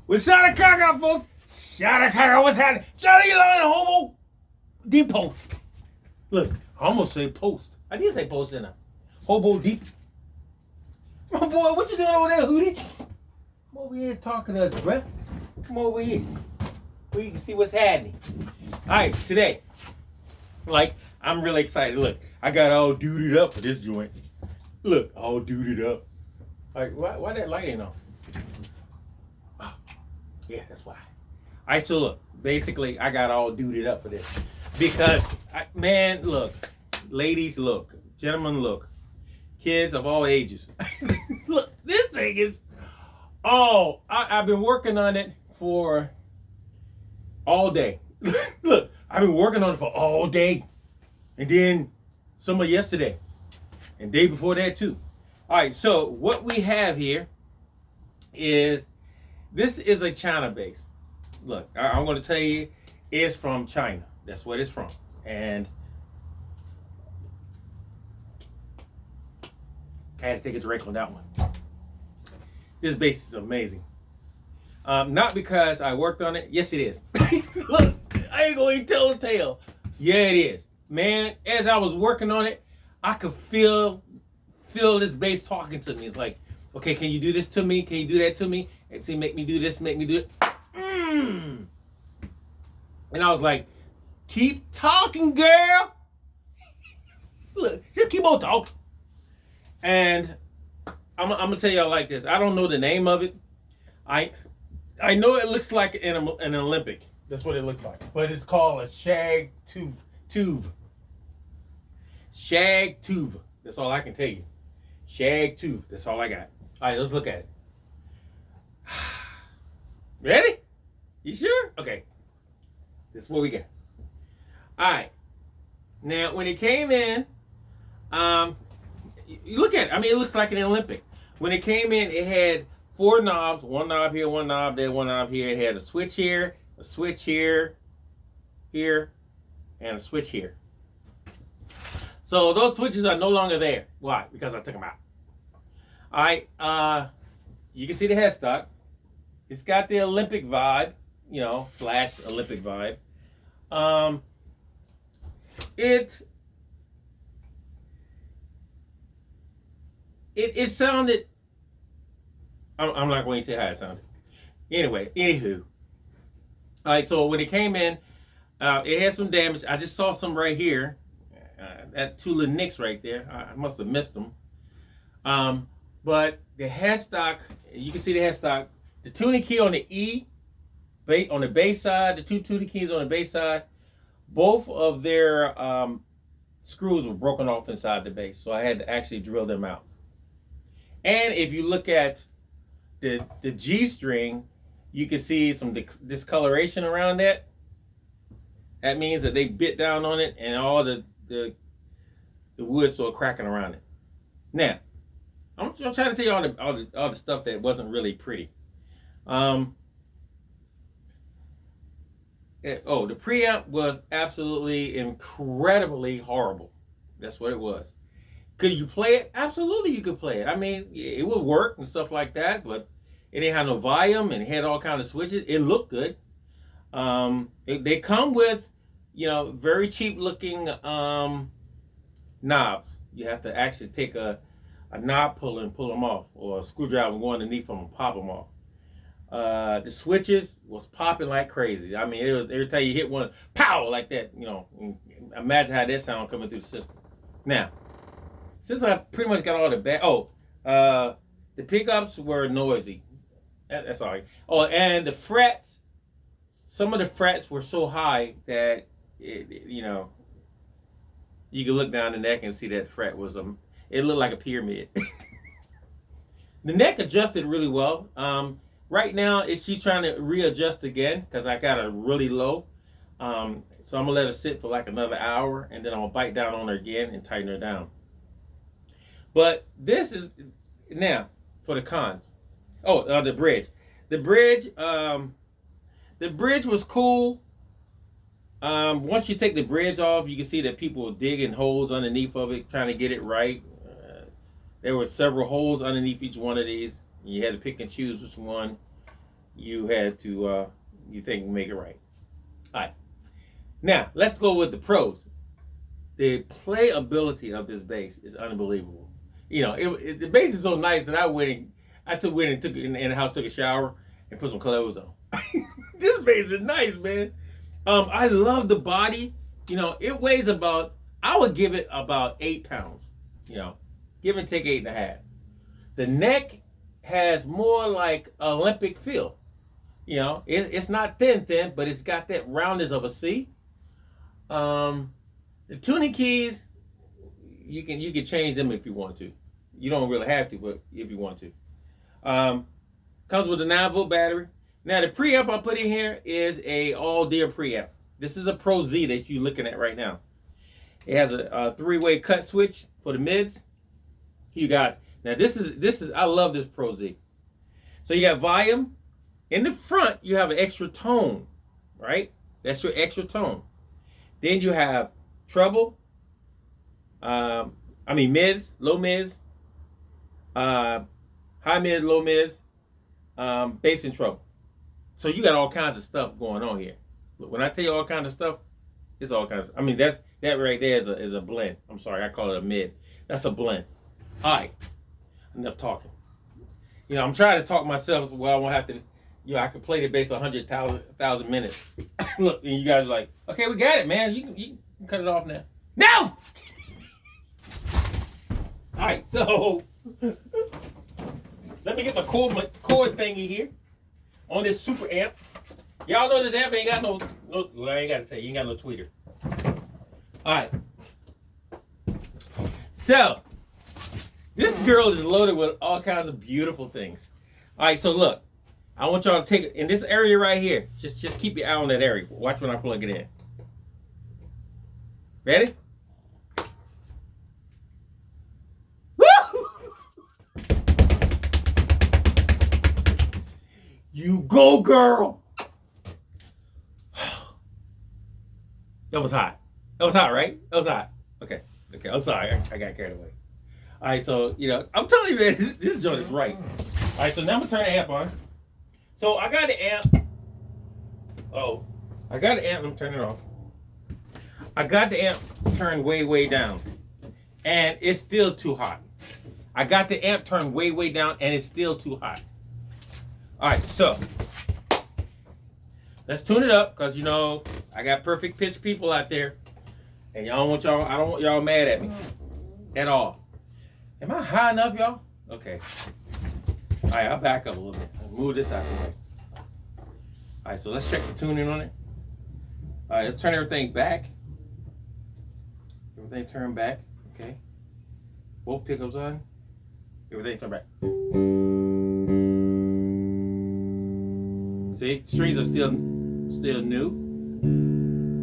What's shot a cock out, folks? Shot a cock out. What's happening? Johnny Line Homo Deep Post. Look, I almost say post. I did say post, didn't I? Hobo Deep. My boy, what you doing over there, Hootie? Come over here talking to us, bruh. Come over here. Where you can see what's happening. Alright, today. I'm really excited. Look, I got all duded up for this joint. Look, all duded up. Why that light ain't on? Oh, yeah, that's why. Alright, so look, basically, I got all duded up for this. Because, man, look, ladies, look, gentlemen, look, kids of all ages. Look, this thing is, I've been working on it for all day. Look, I've been working on it for all day. And then some of yesterday. And day before that too. All right, so what we have here is, this is a China base. Look, I'm going to tell you, it's from China. That's what it's from. And I had to take a drink on that one. This base is amazing. Not because I worked on it. Yes, it is. Look, I ain't going to tell the tale. Yeah, it is. Man, as I was working on it, I could feel this bass talking to me. It's like, okay, can you do this to me? Can you do that to me? And see, make me do this, make me do it. And I was like, keep talking, girl. Look, just keep on talking. And I'm gonna tell y'all like this. I don't know the name of it. I know it looks like an Olympic. That's what it looks like. But it's called a shag tuve. Shag tuve. That's all I can tell you. Shag tuve. That's all I got. All right, let's look at it. Ready? You sure? Okay. This is what we got. All right. Now, when it came in, you look at it. I mean, it looks like an Olympic. When it came in, it had 4 knobs. One knob here, one knob there, one knob here. It had a switch here, a switch here, here, and a switch here. So those switches are no longer there. Why? Because I took them out. All right. You can see the headstock. It's got the Olympic vibe, / Olympic vibe. It sounded, I'm not going to tell you how it sounded. Anyway, anywho. All right, so when it came in, it had some damage. I just saw some right here. That 2 little nicks right there. I must have missed them. But the headstock, you can see the headstock. The tuning key on the E, on the bass side, the 2 tuning keys on the bass side, both of their screws were broken off inside the bass. So I had to actually drill them out. And if you look at the G string, you can see some discoloration around that. That means that they bit down on it and all the wood started cracking around it. Now, I'm trying to tell you all the stuff that wasn't really pretty. The preamp was absolutely incredibly horrible. That's what it was. Could you play it? Absolutely, you could play it. I mean, it would work and stuff like that, but it didn't have no volume and it had all kinds of switches. It looked good. They come with, very cheap looking knobs. You have to actually take a knob puller and pull them off, or a screwdriver and go underneath them and pop them off. The switches was popping like crazy. I mean, every time you hit one, pow, like that. Imagine how that sound coming through the system. Now, since I pretty much got all the the pickups were noisy. That's all right. Oh, and the frets, some of the frets were so high that you could look down the neck and see that fret was it looked like a pyramid. The neck adjusted really well. Right now, she's trying to readjust again because I got her really low. So I'm gonna let her sit for like another hour, and then I'm gonna bite down on her again and tighten her down. But this is now for the cons. The bridge. The bridge was cool. Once you take the bridge off, you can see that people digging holes underneath of it, trying to get it right. There were several holes underneath each one of these. You had to pick and choose which one you had to, you think make it right. All right. Now, let's go with the pros. The playability of this bass is unbelievable. You know, the bass is so nice that I went and took in the house, took a shower, and put some clothes on. This bass is nice, man. I love the body. You know, it weighs about, I would give it about 8 pounds. You know, give and take 8.5. The neck has more like Olympic feel. You know, it's not thin, but it's got that roundness of a C. The tuning keys, you can change them if you want to. You don't really have to, but if you want to. Comes with a 9-volt battery. Now the preamp I put in here is a all-deer preamp. This is a Pro Z that you're looking at right now. It has a 3-way cut switch for the mids. You got, now this is I love this Pro Z. So you got volume. In the front, you have an extra tone, right? That's your extra tone. Then you have treble, mids, low mids, high mids, low mids, bass and treble. So you got all kinds of stuff going on here. When I tell you all kinds of stuff, it's all kinds of, that right there is a blend. I'm sorry, I call it a mid. That's a blend. All right, enough talking. You know, I'm trying to talk myself so I won't have to, I could play the bass 100,000 minutes. Look, and you guys are like, okay, we got it, man. You can cut it off now. No! All right, so let me get my cord thingy here on this super amp. Y'all know this amp ain't got no well, I ain't got to tell you, ain't got no tweeter. All right. So, this girl is loaded with all kinds of beautiful things. All right, so look. I want y'all to take it in this area right here. Just keep your eye on that area. Watch when I plug it in. Ready? Woo! You go, girl. That was hot. That was hot, right? That was hot. Okay. I'm sorry. I got carried away. All right, so, I'm telling you, man, this joint is right. All right, so now I'm going to turn the amp on. So I got the amp. I got the amp. Let me turn it off. I got the amp turned way down, and it's still too hot. I got the amp turned way down, and it's still too hot. All right, so let's tune it up, because I got perfect pitch people out there, and I don't want y'all mad at me at all. Am I high enough, y'all? Okay. All right, I'll back up a little bit. I'll move this out of the way. All right, so let's check the tuning on it. All right, let's turn everything back. Everything turned back, okay. Both pickups on. Everything turned back. See, strings are still new.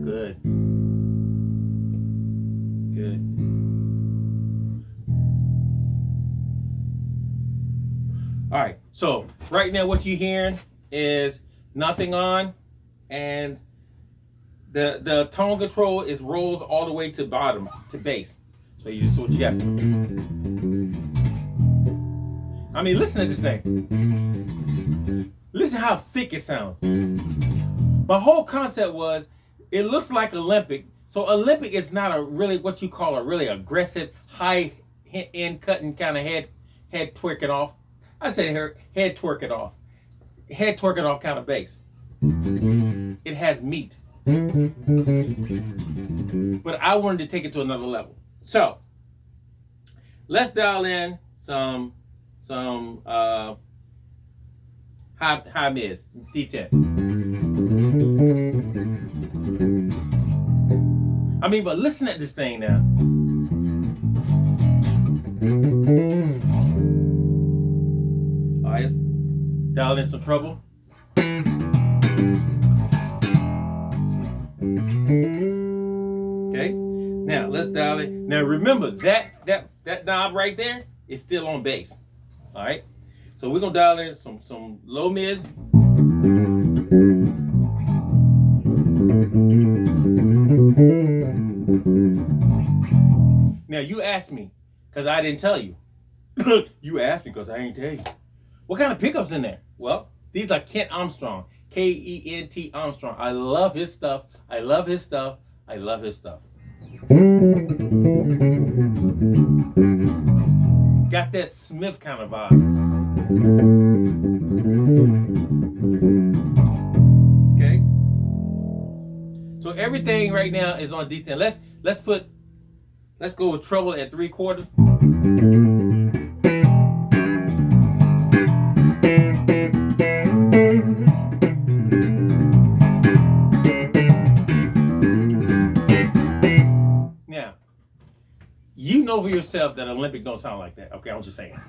Good. All right, so right now what you're hearing is nothing on, and the tone control is rolled all the way to bottom, to bass. So you just what you got. Listen to this thing. Listen how thick it sounds. My whole concept was, it looks like Olympic. So Olympic is not a really what you call a really aggressive, high end cutting kind of head twerking off. I said head twerking off. Head twerking off kind of bass. It has meat. But I wanted to take it to another level. So let's dial in some high mids, D10. But listen at this thing now. All right, let's dial in some treble. Okay, now let's dial in. Now remember that knob right there is still on bass. All right, so we're gonna dial in some low mids. Now you asked me, because I didn't tell you. Look, you asked me because I ain't tell you. What kind of pickups in there? Well, these are Kent Armstrong. Kent Armstrong. I love his stuff. I love his stuff. I love his stuff. Got that Smith kind of vibe. Okay. So everything right now is on D10. Let's go with treble at 3/4. Now, you know for yourself that Olympic don't sound like that. Okay, I'm just saying.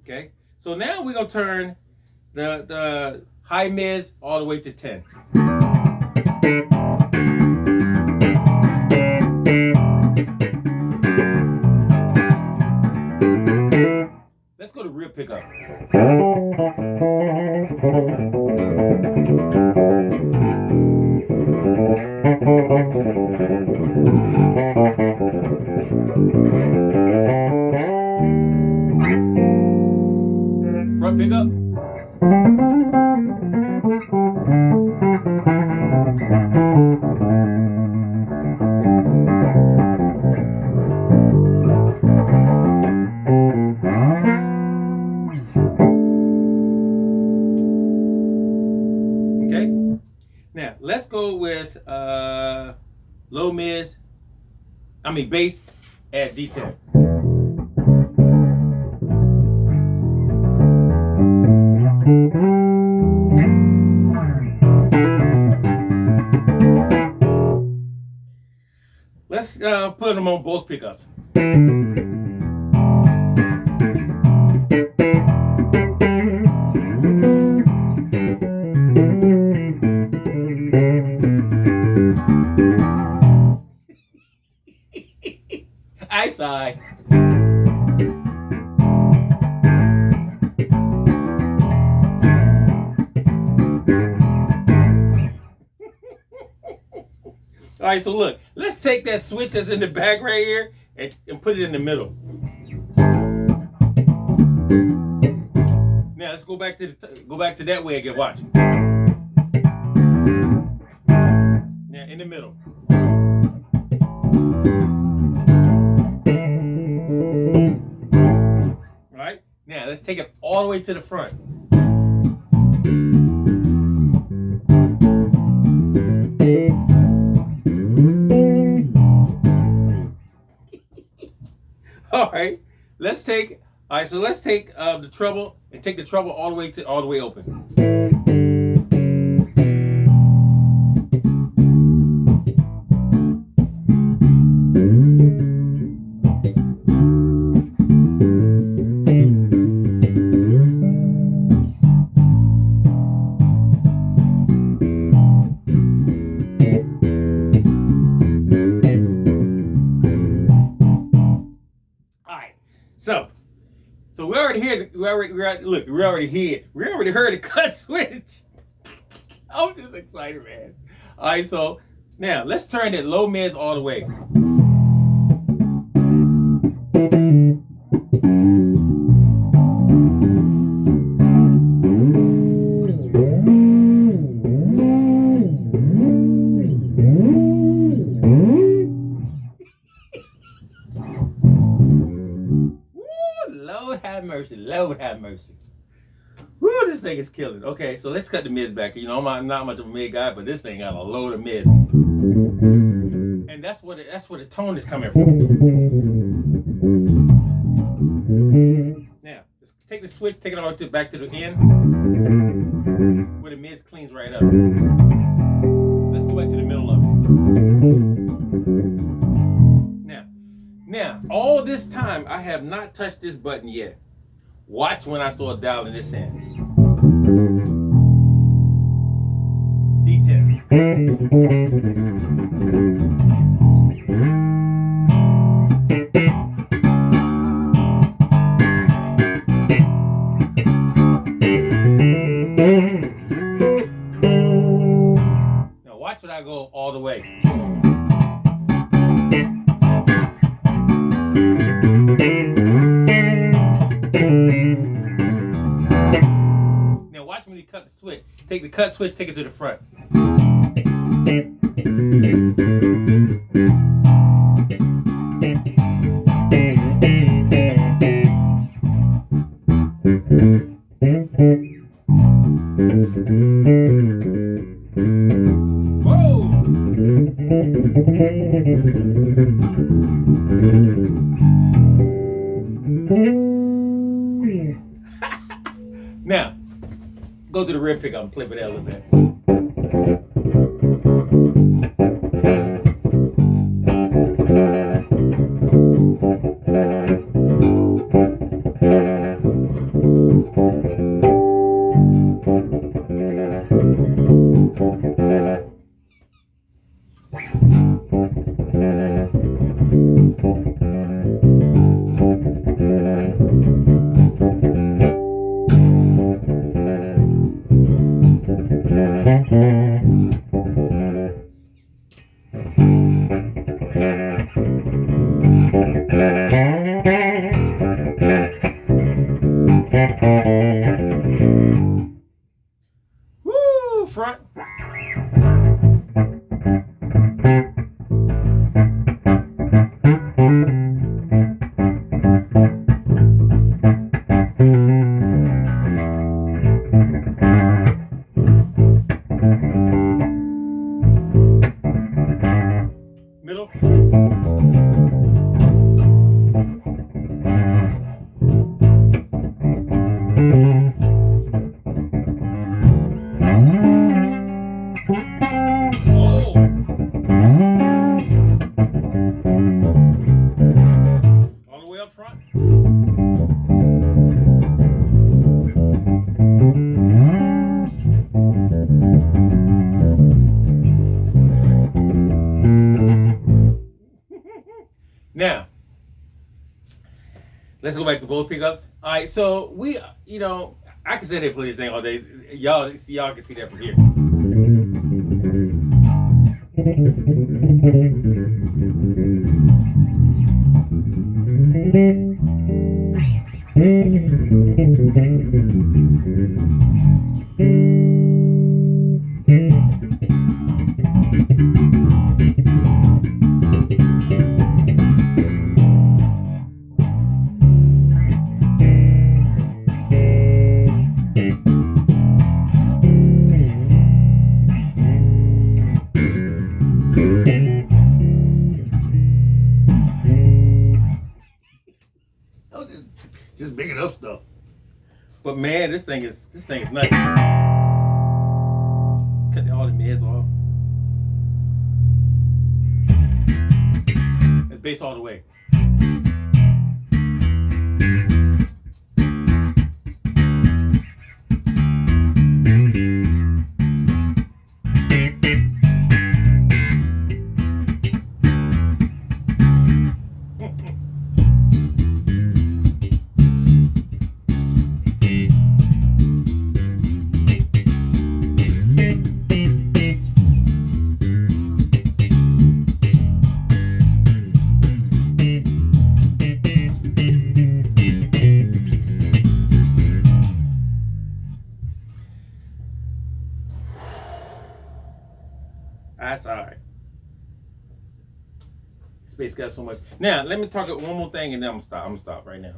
Okay, so now we're gonna turn the high mids all the way to 10. Let's go to real pickup. Front pickup. Okay. Now let's go with low mids. Bass at D10. Let's put them on both pickups. I sigh. All right, so look, let's take that switch that's in the back right here and put it in the middle. Now let's go back to that way again. Watch. Now in the middle. All right. Now let's take it all the way to the front. All right, let's take the treble and take the treble all the way open. So we already heard the cut switch. I'm just excited, man. All right, so now let's turn it low mids all the way. Lord have mercy. Woo, this thing is killing. Okay, so let's cut the mids back. You know, I'm not much of a mid guy, but this thing got a load of mids. And that's where the tone is coming from. Now, let's take the switch, take it all back to the end, where the mids cleans right up. Let's go back to the middle of it. Now, all this time, I have not touched this button yet. Watch when I start dialing this in. D10. Now watch when I go all the way. cut switch, take it to the front. Whoa! Now, go to the rear pickup and play with that a little bit. Woo! Front. Middle. Oh. All the way up front. Now, let's go back to both pickups. All right, so we, I can say they play this thing all day. Y'all can see that from here. Just big enough stuff. But man, this thing is nuts. Cut all the meds off. It's bass all the way. That's all right. Space got so much. Now, let me talk one more thing and then I'm gonna stop right now.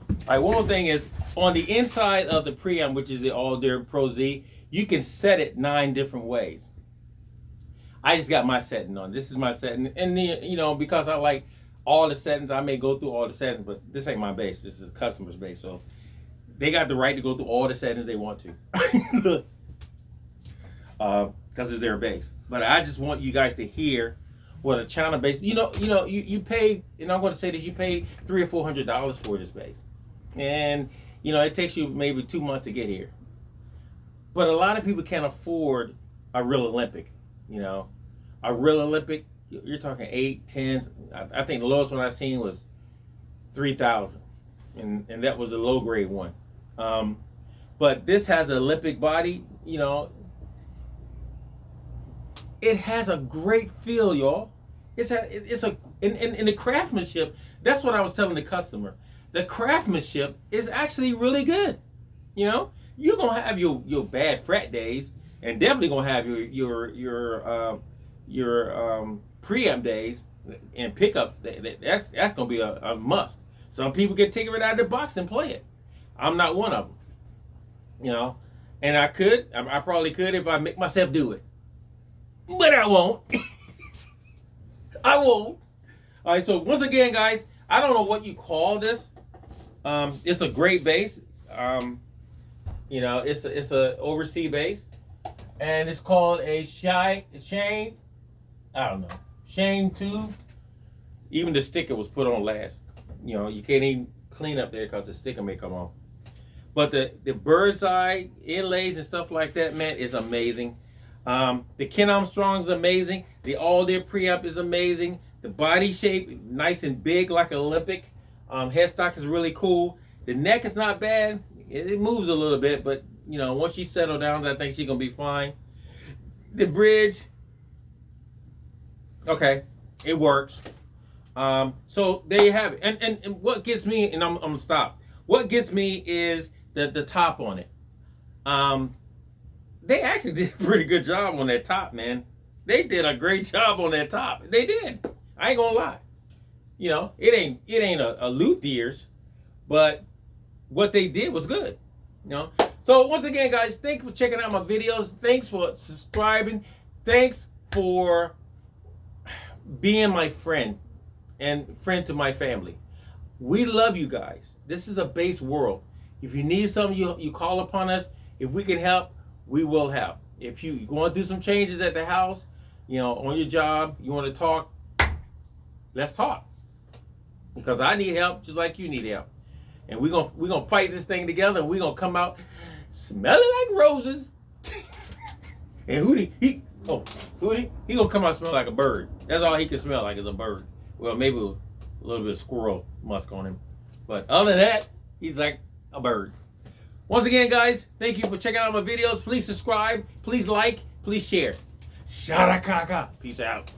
All right, one more thing is on the inside of the preamp, which is the All-Dirt Pro Z, you can set it 9 different ways. I just got my setting on. This is my setting. And then, because I like all the settings, I may go through all the settings, but this ain't my base. This is customer's base. So they got the right to go through all the settings they want to. Because it's their base. But I just want you guys to hear what a channel base. You pay, and I'm going to say this, you pay $300 or $400 for this base, and it takes you maybe 2 months to get here. But a lot of people can't afford a real Olympic. A real Olympic, you're talking 8, 10. I think the lowest one I seen was 3,000, and that was a low grade one. But this has an Olympic body. It has a great feel, y'all. In the craftsmanship. That's what I was telling the customer. The craftsmanship is actually really good. You're gonna have your bad fret days. and definitely gonna have your preamp days and pickups. That's gonna be a must. Some people get take it right out of the box and play it. I'm not one of them, you know. And I probably could if I make myself do it, but I won't. I won't. All right. So once again, guys, I don't know what you call this. It's a great bass. You know, it's a overseas bass, and it's called a Shane. I don't know, Shane 2. Even the sticker was put on last. You know, you can't even clean up there because the sticker may come off. But the bird's eye inlays and stuff like that, man, is amazing. The Ken Armstrong is amazing. The all-day preamp is amazing. The body shape, nice and big like an Olympic. Headstock is really cool. The neck is not bad. It moves a little bit, but you know, once she settles down, I think she's gonna be fine. The bridge, okay, it works. So there you have it. And what gets me, and I'm gonna stop. What gets me is the top on it. They actually did a pretty good job on that top, man. They did a great job on that top. They did. I ain't gonna lie. You know, it ain't a luthier's, but what they did was good. You know. So once again, guys, thanks for checking out my videos. Thanks for subscribing. Thanks for being my friend and friend to my family. We love you guys. This is a bass world. If you need something, you call upon us. If we can help, we will help. If you want to do some changes at the house, you know, on your job, you want to talk, let's talk. Because I need help just like you need help. And we're gonna fight this thing together, and we're gonna come out smelling like roses. And Hootie, he gonna come out smelling like a bird. That's all he can smell like is a bird. Well, maybe a little bit of squirrel musk on him. But other than that, he's like a bird. Once again, guys, thank you for checking out my videos. Please subscribe, please like, please share. Shada kaka. Peace out.